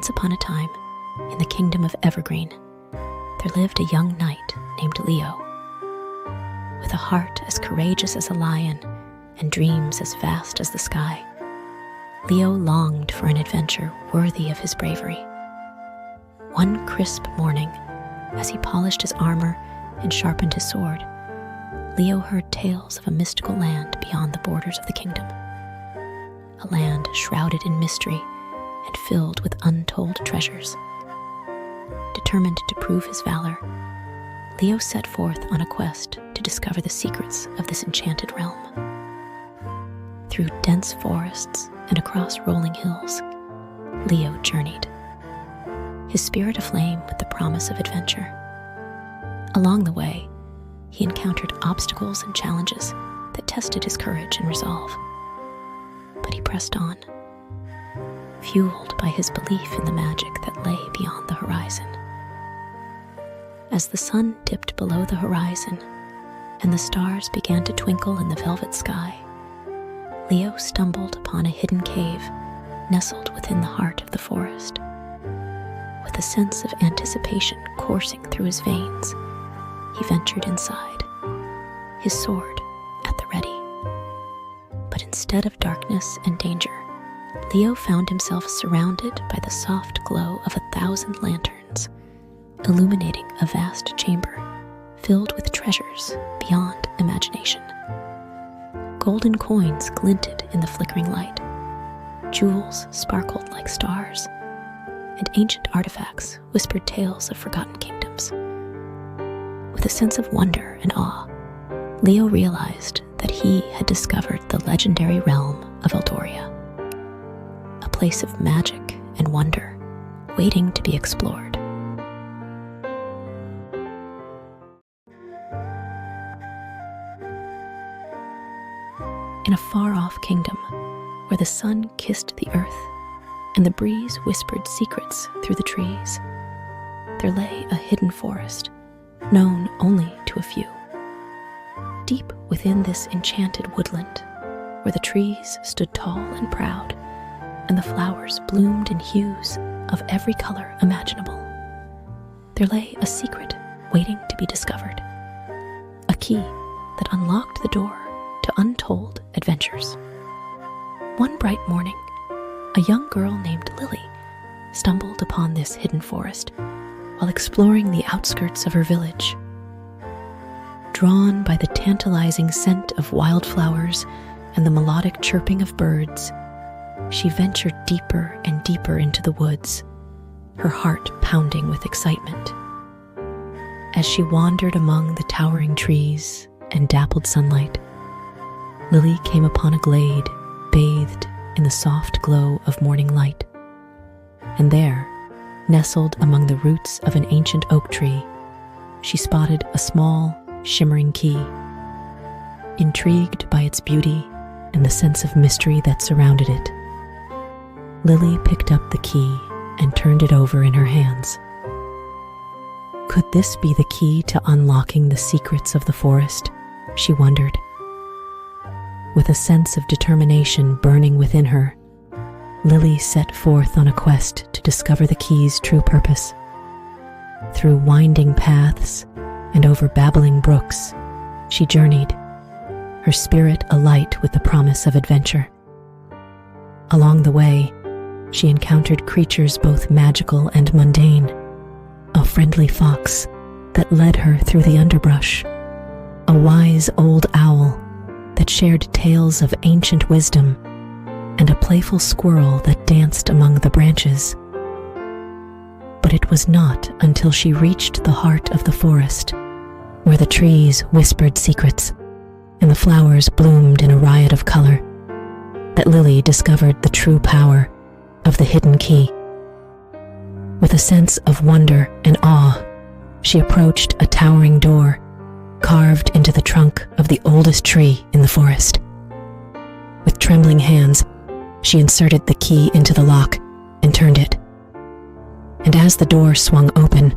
Once upon a time, in the kingdom of Evergreen, there lived a young knight named Leo. With a heart as courageous as a lion and dreams as vast as the sky, Leo longed for an adventure worthy of his bravery. One crisp morning, as he polished his armor and sharpened his sword, Leo heard tales of a mystical land beyond the borders of the kingdom. A land shrouded in mystery and filled with untold treasures. Determined to prove his valor, Leo set forth on a quest to discover the secrets of this enchanted realm. Through dense forests and across rolling hills, Leo journeyed, his spirit aflame with the promise of adventure. Along the way, he encountered obstacles and challenges that tested his courage and resolve. But he pressed on, fueled by his belief in the magic that lay beyond the horizon. As the sun dipped below the horizon and the stars began to twinkle in the velvet sky, Leo stumbled upon a hidden cave nestled within the heart of the forest. With a sense of anticipation coursing through his veins, he ventured inside, his sword at the ready. But instead of darkness and danger, Leo found himself surrounded by the soft glow of 1,000 lanterns, illuminating a vast chamber filled with treasures beyond imagination. Golden coins glinted in the flickering light, jewels sparkled like stars, and ancient artifacts whispered tales of forgotten kingdoms. With a sense of wonder and awe, Leo realized that he had discovered the legendary realm of Eldoria, a place of magic and wonder waiting to be explored. In a far-off kingdom where the sun kissed the earth and the breeze whispered secrets through the trees, there lay a hidden forest known only to a few. Deep within this enchanted woodland, where the trees stood tall and proud and the flowers bloomed in hues of every color imaginable, there lay a secret waiting to be discovered, a key that unlocked the door to untold adventures. One bright morning, a young girl named Lily stumbled upon this hidden forest while exploring the outskirts of her village. Drawn by the tantalizing scent of wildflowers and the melodic chirping of birds, she ventured deeper and deeper into the woods, her heart pounding with excitement. As she wandered among the towering trees and dappled sunlight, Lily came upon a glade bathed in the soft glow of morning light. And there, nestled among the roots of an ancient oak tree, she spotted a small, shimmering key. Intrigued by its beauty and the sense of mystery that surrounded it, Lily picked up the key and turned it over in her hands. Could this be the key to unlocking the secrets of the forest? She wondered. With a sense of determination burning within her, Lily set forth on a quest to discover the key's true purpose. Through winding paths and over babbling brooks, she journeyed, her spirit alight with the promise of adventure. Along the way, she encountered creatures both magical and mundane, a friendly fox that led her through the underbrush, a wise old owl that shared tales of ancient wisdom, and a playful squirrel that danced among the branches. But it was not until she reached the heart of the forest, where the trees whispered secrets and the flowers bloomed in a riot of color, that Lily discovered the true power of the hidden key. With a sense of wonder and awe, she approached a towering door carved into the trunk of the oldest tree in the forest. With trembling hands, she inserted the key into the lock and turned it. And as the door swung open,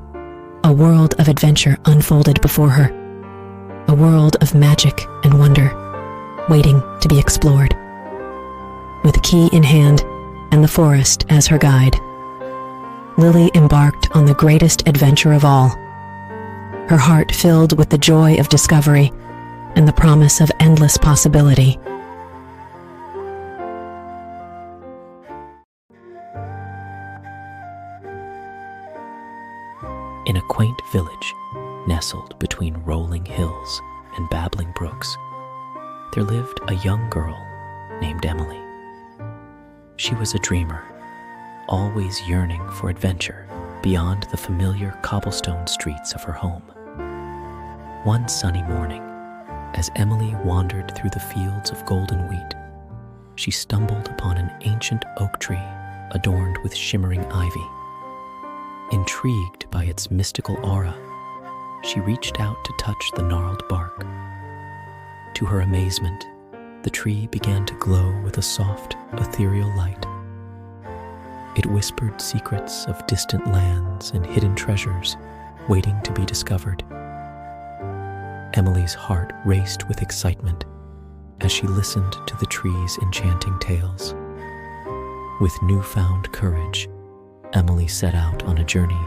a world of adventure unfolded before her, a world of magic and wonder, waiting to be explored. With the key in hand and the forest as her guide, Lily embarked on the greatest adventure of all, her heart filled with the joy of discovery and the promise of endless possibility. In a quaint village nestled between rolling hills and babbling brooks, there lived a young girl named Emily. She was a dreamer, always yearning for adventure beyond the familiar cobblestone streets of her home. One sunny morning, as Emily wandered through the fields of golden wheat, she stumbled upon an ancient oak tree adorned with shimmering ivy. Intrigued by its mystical aura, she reached out to touch the gnarled bark. To her amazement, the tree began to glow with a soft, ethereal light. It whispered secrets of distant lands and hidden treasures waiting to be discovered. Emily's heart raced with excitement as she listened to the tree's enchanting tales. With newfound courage, Emily set out on a journey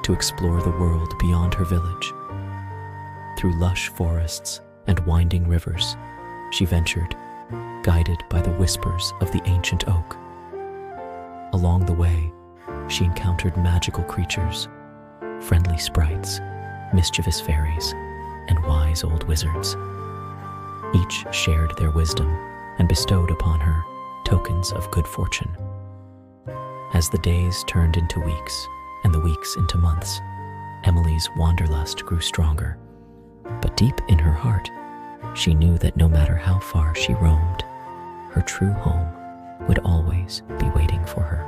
to explore the world beyond her village. Through lush forests and winding rivers, she ventured, guided by the whispers of the ancient oak. Along the way, she encountered magical creatures, friendly sprites, mischievous fairies, and wise old wizards. Each shared their wisdom and bestowed upon her tokens of good fortune. As the days turned into weeks and the weeks into months, Emily's wanderlust grew stronger. But deep in her heart, she knew that no matter how far she roamed, her true home would always be waiting for her.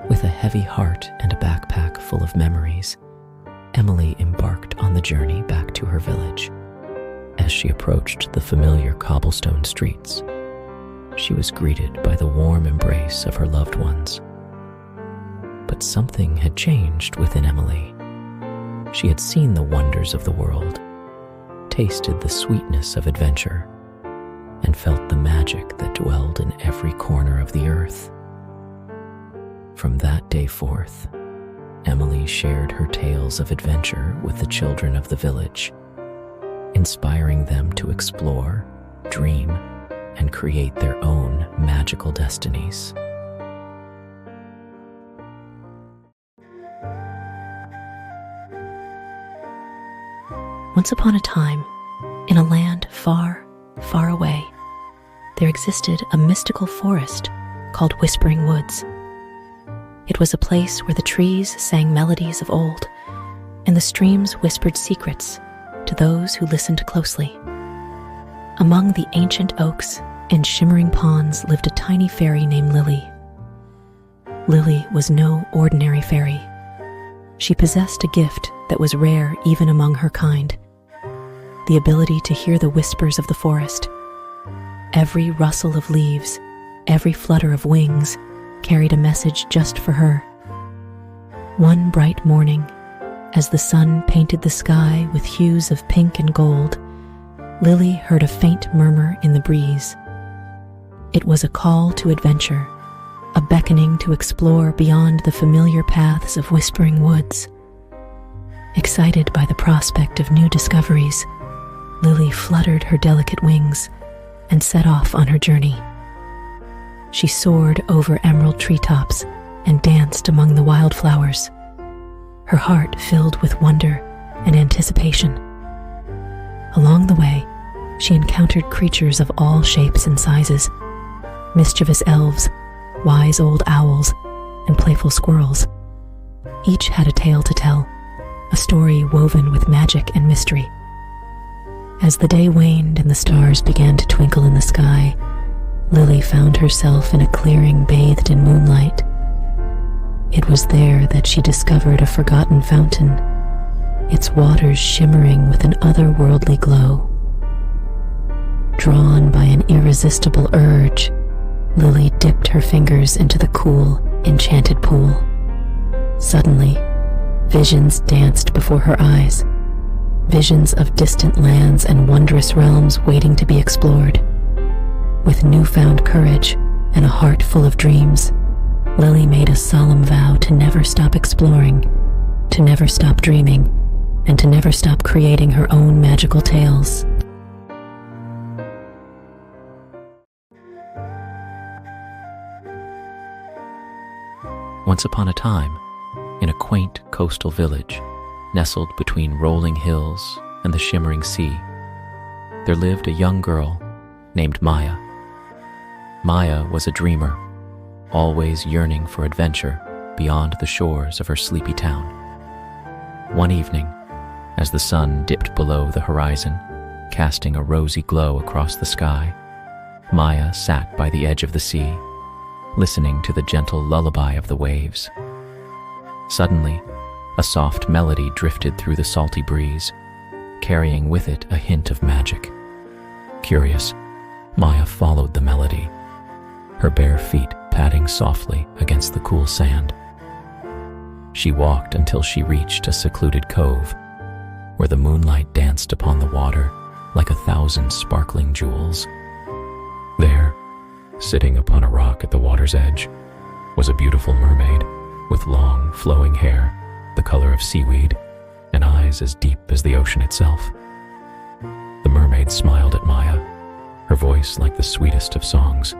With a heavy heart and a backpack full of memories, Emily embarked on the journey back to her village. As she approached the familiar cobblestone streets, she was greeted by the warm embrace of her loved ones. But something had changed within Emily. She had seen the wonders of the world, tasted the sweetness of adventure, and felt the magic that dwelled in every corner of the earth. From that day forth, Emily shared her tales of adventure with the children of the village, inspiring them to explore, dream, and create their own magical destinies. Once upon a time, in a land far, far away, there existed a mystical forest called Whispering Woods. It was a place where the trees sang melodies of old, and the streams whispered secrets to those who listened closely. Among the ancient oaks and shimmering ponds lived a tiny fairy named Lily. Lily was no ordinary fairy. She possessed a gift that was rare even among her kind: the ability to hear the whispers of the forest. Every rustle of leaves, every flutter of wings carried a message just for her. One bright morning, as the sun painted the sky with hues of pink and gold, Lily heard a faint murmur in the breeze. It was a call to adventure, a beckoning to explore beyond the familiar paths of Whispering Woods. Excited by the prospect of new discoveries, Lily fluttered her delicate wings and set off on her journey. She soared over emerald treetops and danced among the wildflowers, her heart filled with wonder and anticipation. Along the way, she encountered creatures of all shapes and sizes: mischievous elves, wise old owls, and playful squirrels. Each had a tale to tell, a story woven with magic and mystery. As the day waned and the stars began to twinkle in the sky, Lily found herself in a clearing bathed in moonlight. It was there that she discovered a forgotten fountain, its waters shimmering with an otherworldly glow. Drawn by an irresistible urge, Lily dipped her fingers into the cool, enchanted pool. Suddenly, visions danced before her eyes, visions of distant lands and wondrous realms waiting to be explored. With newfound courage and a heart full of dreams, Lily made a solemn vow to never stop exploring, to never stop dreaming, and to never stop creating her own magical tales. Once upon a time, in a quaint coastal village, nestled between rolling hills and the shimmering sea, there lived a young girl named Maya. Maya was a dreamer, always yearning for adventure beyond the shores of her sleepy town. One evening, as the sun dipped below the horizon, casting a rosy glow across the sky, Maya sat by the edge of the sea, listening to the gentle lullaby of the waves. Suddenly, a soft melody drifted through the salty breeze, carrying with it a hint of magic. Curious, Maya followed the melody, her bare feet padding softly against the cool sand. She walked until she reached a secluded cove, where the moonlight danced upon the water like 1,000 sparkling jewels. There, sitting upon a rock at the water's edge, was a beautiful mermaid with long, flowing hair, the color of seaweed, and eyes as deep as the ocean itself. The mermaid smiled at Maya, her voice like the sweetest of songs.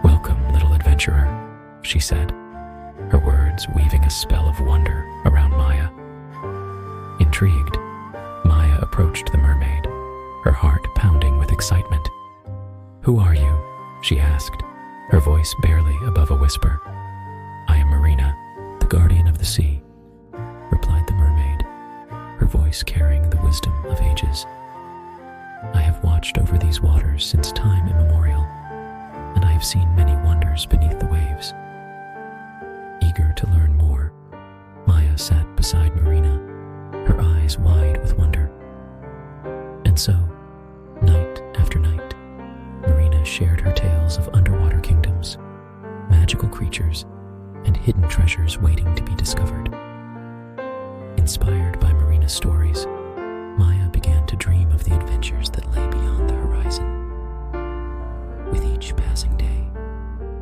"Welcome, little adventurer," she said, her words weaving a spell of wonder around Maya. Intrigued, Maya approached the mermaid, her heart pounding with excitement. "Who are you?" she asked, her voice barely above a whisper. "I am Marina, the guardian of the sea," replied the mermaid, her voice carrying the wisdom of ages. "I have watched over these waters since time immemorial, and I have seen many wonders beneath the waves." Eager to learn more, Maya sat beside Marina, her eyes wide with wonder. And so, night after night, Marina shared her tales of underwater kingdoms, magical creatures, and hidden treasures waiting to be discovered. Inspired by Marina's stories, Maya began to dream of the adventures that lay beyond the horizon. With each passing day,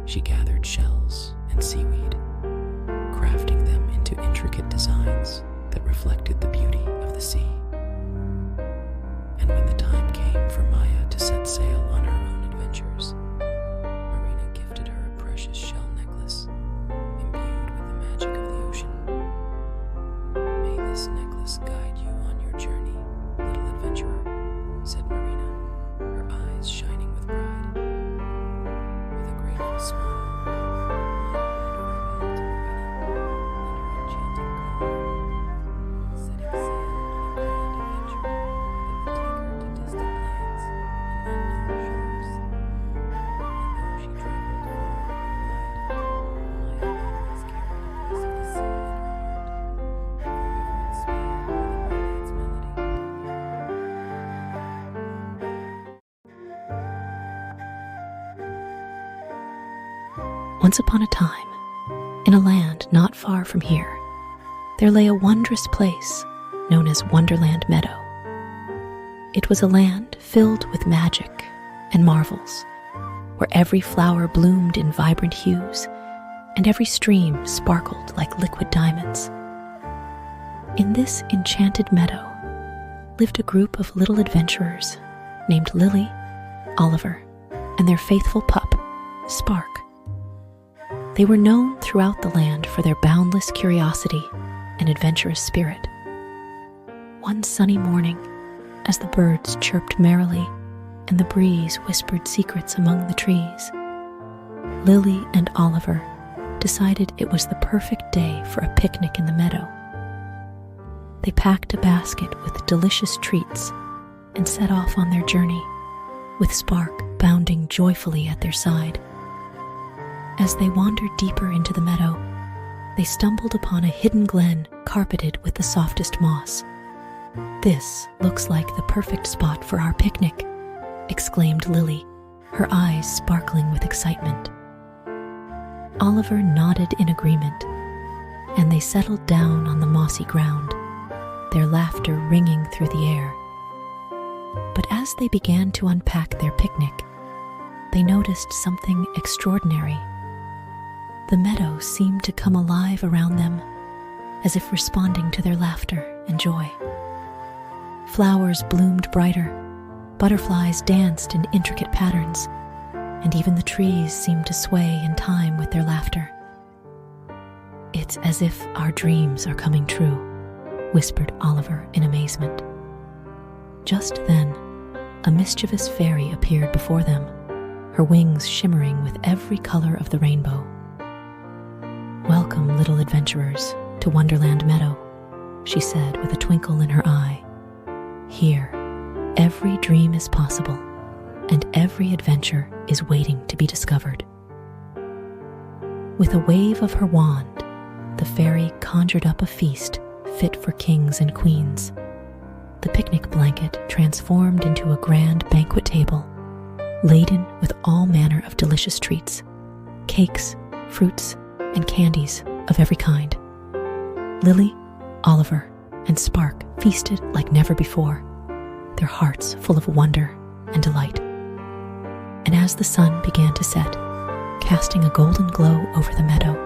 she gathered shells and seaweed, crafting them into intricate designs that reflected the beauty of the sea. And when the time came for Maya to set sail on her own adventures, Marina gifted her a precious shell necklace, imbued with the magic of the ocean. "May this necklace guide you on your journey, little adventurer," said Marina, her eyes shining with pride. With a grateful smile, Maya bid farewell to Marina and her enchanting cove, setting sail on a grand adventure that would take her to distant lands and unknown shores. And though she traveled far and wide, Maya always carried a piece of the sea in her heart, forever inspired by the mermaid's melody. Once upon a time, in a land not far from here, there lay a wondrous place known as Wonderland Meadow. It was a land filled with magic and marvels, where every flower bloomed in vibrant hues and every stream sparkled like liquid diamonds. In this enchanted meadow lived a group of little adventurers named Lily, Oliver, and their faithful pup, Spark. They were known throughout the land for their boundless curiosity and adventurous spirit. One sunny morning, as the birds chirped merrily and the breeze whispered secrets among the trees, Lily and Oliver decided it was the perfect day for a picnic in the meadow. They packed a basket with delicious treats and set off on their journey, with Spark bounding joyfully at their side. As they wandered deeper into the meadow, they stumbled upon a hidden glen carpeted with the softest moss. "This looks like the perfect spot for our picnic," exclaimed Lily, her eyes sparkling with excitement. Oliver nodded in agreement, and they settled down on the mossy ground, their laughter ringing through the air. But as they began to unpack their picnic, they noticed something extraordinary. The meadow seemed to come alive around them, as if responding to their laughter and joy. Flowers bloomed brighter, butterflies danced in intricate patterns, and even the trees seemed to sway in time with their laughter. "It's as if our dreams are coming true," whispered Oliver in amazement. Just then, a mischievous fairy appeared before them, her wings shimmering with every color of the rainbow. "Welcome, little adventurers, to Wonderland Meadow," she said with a twinkle in her eye. "Here, every dream is possible, and every adventure is waiting to be discovered." With a wave of her wand, the fairy conjured up a feast fit for kings and queens. The picnic blanket transformed into a grand banquet table, laden with all manner of delicious treats, cakes, fruits, and candies of every kind. Lily, Oliver, and Spark feasted like never before, their hearts full of wonder and delight. And as the sun began to set, casting a golden glow over the meadow,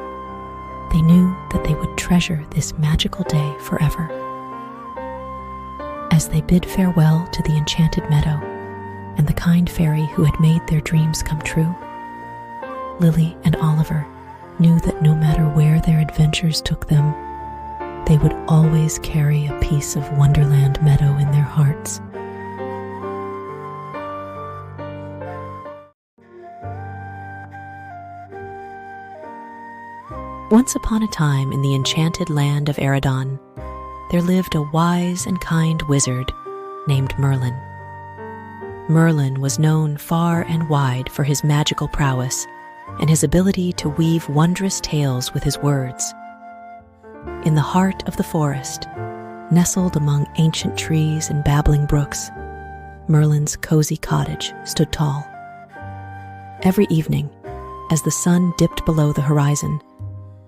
they knew that they would treasure this magical day forever. As they bid farewell to the enchanted meadow and the kind fairy who had made their dreams come true, Lily and Oliver knew that no matter where their adventures took them, they would always carry a piece of Wonderland Meadow in their hearts. Once upon a time in the enchanted land of Eridon, there lived a wise and kind wizard named Merlin. Merlin was known far and wide for his magical prowess and his ability to weave wondrous tales with his words. In the heart of the forest, nestled among ancient trees and babbling brooks, Merlin's cozy cottage stood tall. Every evening, as the sun dipped below the horizon,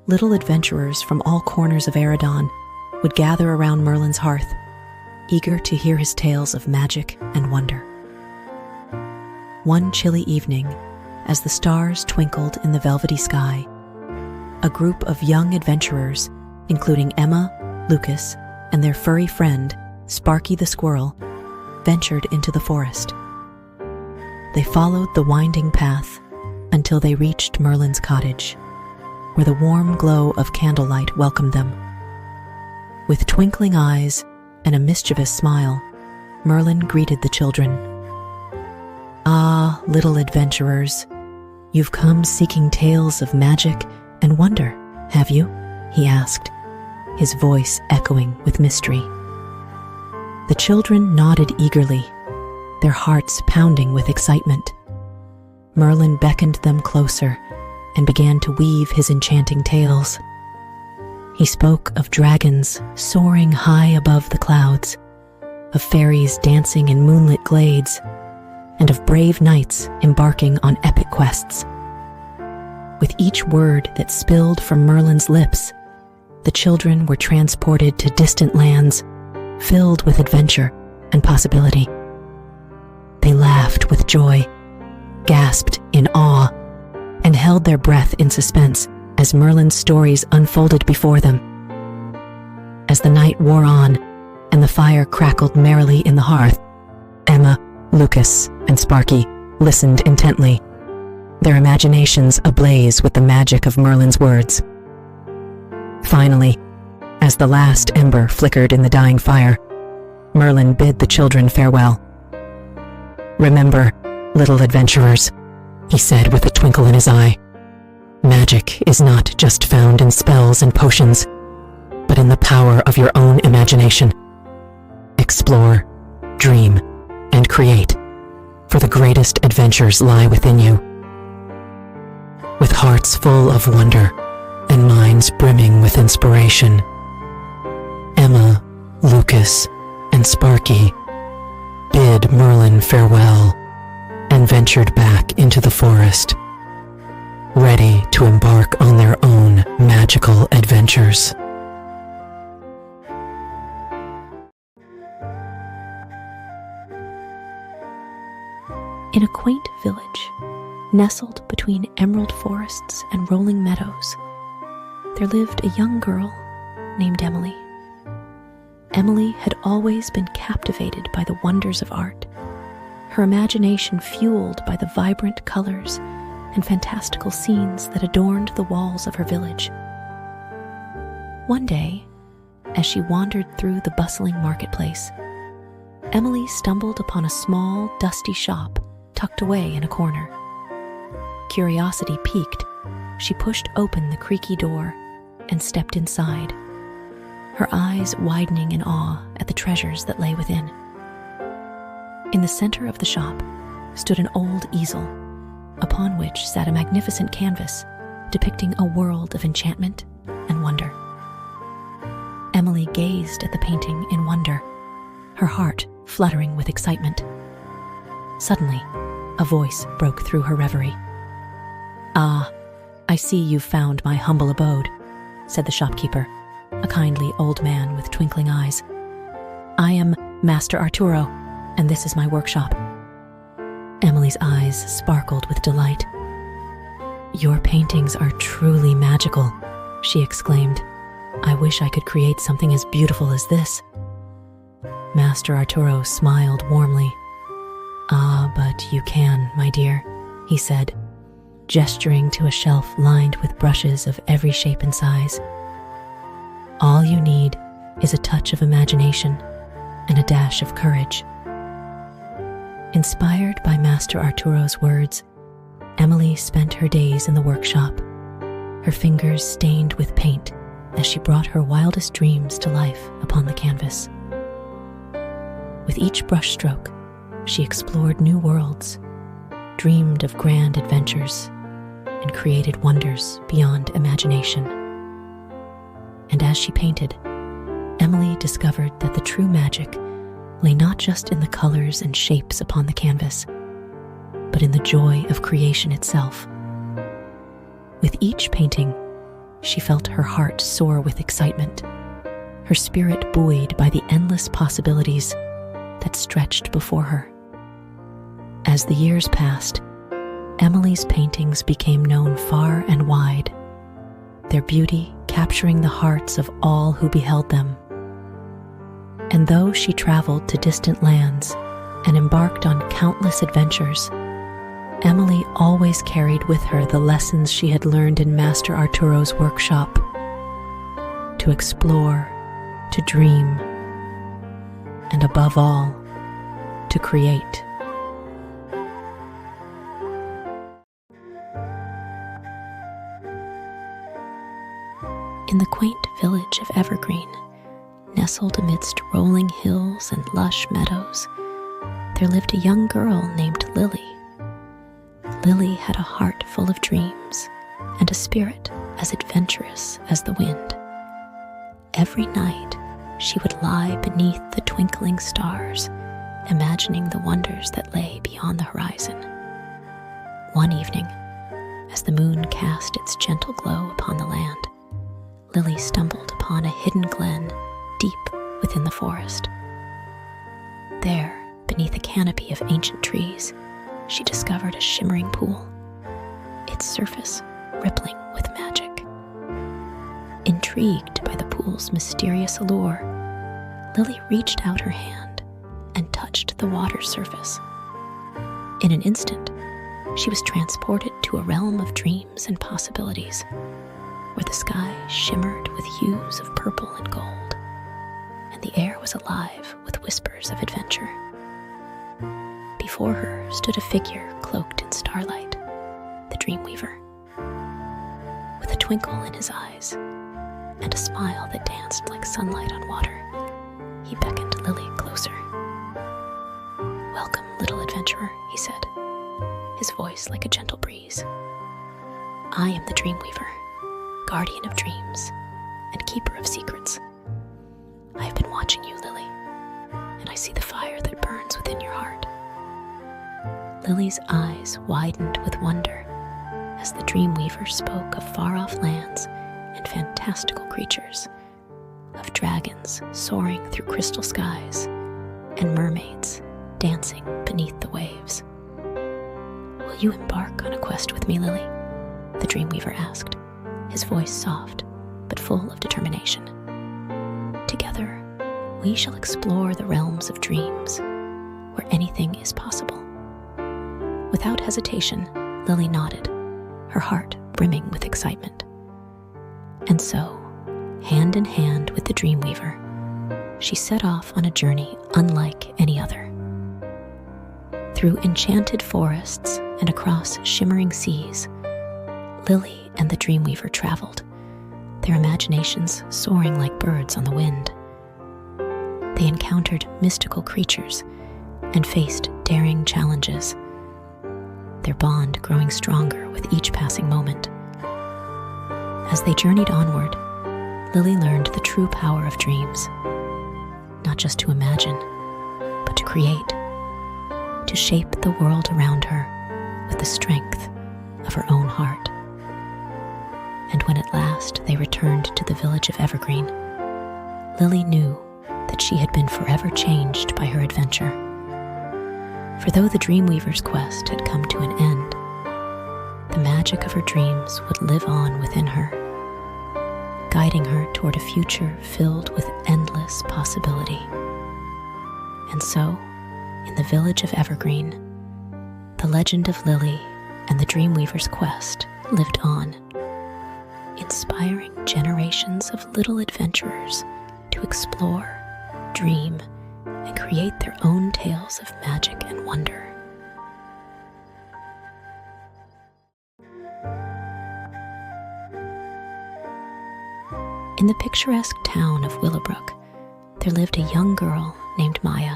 little adventurers from all corners of Eridon would gather around Merlin's hearth, eager to hear his tales of magic and wonder. One chilly evening, as the stars twinkled in the velvety sky, a group of young adventurers, including Emma, Lucas, and their furry friend, Sparky the squirrel, ventured into the forest. They followed the winding path until they reached Merlin's cottage, where the warm glow of candlelight welcomed them. With twinkling eyes and a mischievous smile, Merlin greeted the children. "Ah, little adventurers, you've come seeking tales of magic and wonder, have you?" he asked, his voice echoing with mystery. The children nodded eagerly, their hearts pounding with excitement. Merlin beckoned them closer and began to weave his enchanting tales. He spoke of dragons soaring high above the clouds, of fairies dancing in moonlit glades, and of brave knights embarking on epic quests. With each word that spilled from Merlin's lips, the children were transported to distant lands filled with adventure and possibility. They laughed with joy, gasped in awe, and held their breath in suspense as Merlin's stories unfolded before them. As the night wore on and the fire crackled merrily in the hearth, Emma, Lucas, and Sparky listened intently, their imaginations ablaze with the magic of Merlin's words. Finally, as the last ember flickered in the dying fire, Merlin bid the children farewell. "Remember, little adventurers," he said with a twinkle in his eye, "magic is not just found in spells and potions, but in the power of your own imagination. Explore, dream, and create, for the greatest adventures lie within you." With hearts full of wonder and minds brimming with inspiration, Emma, Lucas, and Sparky bid Merlin farewell and ventured back into the forest, ready to embark on their own magical adventures. In a quaint village, Nestled between emerald forests and rolling meadows, there lived a young girl named Emily. Emily had always been captivated by the wonders of art, her imagination fueled by the vibrant colors and fantastical scenes that adorned the walls of her village. One day, as she wandered through the bustling marketplace, Emily stumbled upon a small, dusty shop tucked away in a corner. Curiosity piqued, she pushed open the creaky door and stepped inside, her eyes widening in awe at the treasures that lay within. In the center of the shop stood an old easel, upon which sat a magnificent canvas depicting a world of enchantment and wonder. Emily gazed at the painting in wonder, her heart fluttering with excitement. Suddenly, a voice broke through her reverie. "Ah, I see you've found my humble abode," said the shopkeeper, a kindly old man with twinkling eyes. "I am Master Arturo, and this is my workshop." Emily's eyes sparkled with delight. "Your paintings are truly magical," she exclaimed. "I wish I could create something as beautiful as this." Master Arturo smiled warmly. "Ah, but you can, my dear," he said, gesturing to a shelf lined with brushes of every shape and size. "All you need is a touch of imagination and a dash of courage." Inspired by Master Arturo's words, Emily spent her days in the workshop, her fingers stained with paint as she brought her wildest dreams to life upon the canvas. With each brushstroke, she explored new worlds, dreamed of grand adventures, and created wonders beyond imagination. And as she painted, Emily discovered that the true magic lay not just in the colors and shapes upon the canvas, but in the joy of creation itself. With each painting, she felt her heart soar with excitement, her spirit buoyed by the endless possibilities that stretched before her. As the years passed, Emily's paintings became known far and wide, their beauty capturing the hearts of all who beheld them. And though she traveled to distant lands and embarked on countless adventures, Emily always carried with her the lessons she had learned in Master Arturo's workshop: to explore, to dream, and above all, to create. In the quaint village of Evergreen, nestled amidst rolling hills and lush meadows, there lived a young girl named Lily. Lily had a heart full of dreams and a spirit as adventurous as the wind. Every night, she would lie beneath the twinkling stars, imagining the wonders that lay beyond the horizon. One evening, as the moon cast its gentle glow upon the land, Lily stumbled upon a hidden glen deep within the forest. There, beneath a canopy of ancient trees, she discovered a shimmering pool, its surface rippling with magic. Intrigued by the pool's mysterious allure, Lily reached out her hand and touched the water's surface. In an instant, she was transported to a realm of dreams and possibilities, where the sky shimmered with hues of purple and gold, and the air was alive with whispers of adventure. Before her stood a figure cloaked in starlight, the Dreamweaver. With a twinkle in his eyes and a smile that danced like sunlight on water, he beckoned Lily closer. "Welcome, little adventurer," he said, his voice like a gentle breeze. "I am the Dreamweaver, guardian of dreams and keeper of secrets. I have been watching you, Lily, and I see the fire that burns within your heart." Lily's eyes widened with wonder as the Dreamweaver spoke of far-off lands and fantastical creatures, of dragons soaring through crystal skies and mermaids dancing beneath the waves. "Will "Will you embark on a quest with me, Lily?" the Dreamweaver asked, his voice soft but full of determination. "Together, we shall explore the realms of dreams, where anything is possible." Without hesitation, Lily nodded, her heart brimming with excitement. And so, hand in hand with the Dreamweaver, she set off on a journey unlike any other. Through enchanted forests and across shimmering seas, Lily and the Dreamweaver traveled, their imaginations soaring like birds on the wind. They encountered mystical creatures and faced daring challenges, their bond growing stronger with each passing moment. As they journeyed onward, Lily learned the true power of dreams, not just to imagine, but to create, to shape the world around her with the strength of her own heart. And when at last they returned to the village of Evergreen, Lily knew that she had been forever changed by her adventure. For though the Dreamweaver's quest had come to an end, the magic of her dreams would live on within her, guiding her toward a future filled with endless possibility. And so, in the village of Evergreen, the legend of Lily and the Dreamweaver's quest lived on, inspiring generations of little adventurers to explore, dream, and create their own tales of magic and wonder. In the picturesque town of Willowbrook, there lived a young girl named Maya.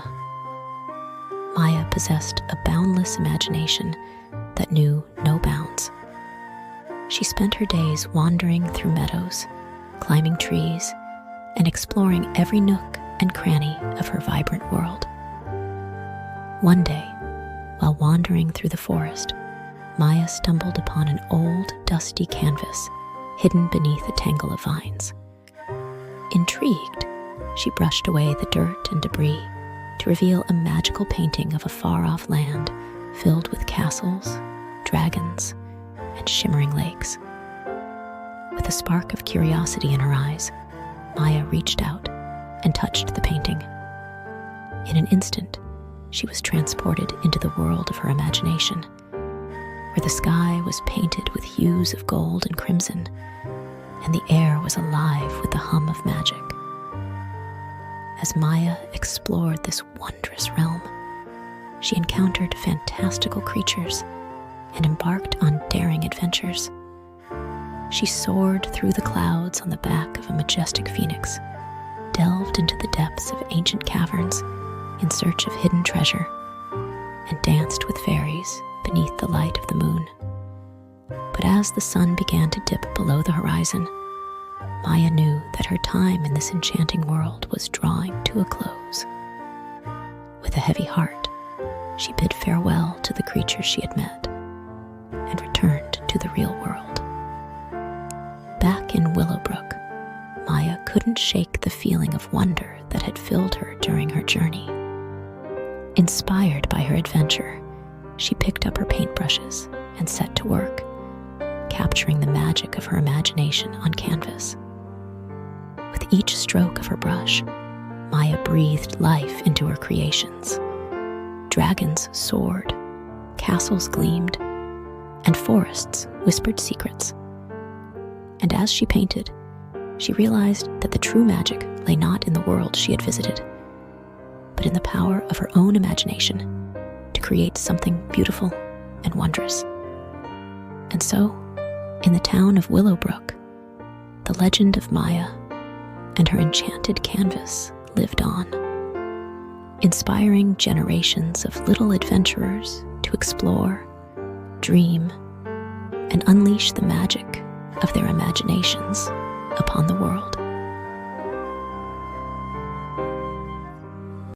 Maya possessed a boundless imagination that knew no bounds. She spent her days wandering through meadows, climbing trees, and exploring every nook and cranny of her vibrant world. One day, while wandering through the forest, Maya stumbled upon an old, dusty canvas hidden beneath a tangle of vines. Intrigued, she brushed away the dirt and debris to reveal a magical painting of a far-off land filled with castles, dragons, and shimmering lakes. With a spark of curiosity in her eyes, Maya reached out and touched the painting. In an instant, she was transported into the world of her imagination, where the sky was painted with hues of gold and crimson, and the air was alive with the hum of magic. As Maya explored this wondrous realm, she encountered fantastical creatures and embarked on daring adventures. She soared through the clouds on the back of a majestic phoenix, delved into the depths of ancient caverns in search of hidden treasure, and danced with fairies beneath the light of the moon. But as the sun began to dip below the horizon, Maya knew that her time in this enchanting world was drawing to a close. With a heavy heart, she bid farewell to the creatures she had met and returned to the real world. Back in Willowbrook, Maya couldn't shake the feeling of wonder that had filled her during her journey. Inspired by her adventure, she picked up her paintbrushes and set to work, capturing the magic of her imagination on canvas. With each stroke of her brush, Maya breathed life into her creations. Dragons soared, castles gleamed, and forests whispered secrets. And as she painted, she realized that the true magic lay not in the world she had visited, but in the power of her own imagination to create something beautiful and wondrous. And so, in the town of Willowbrook, the legend of Maya and her enchanted canvas lived on, inspiring generations of little adventurers to explore, dream, and unleash the magic of their imaginations upon the world.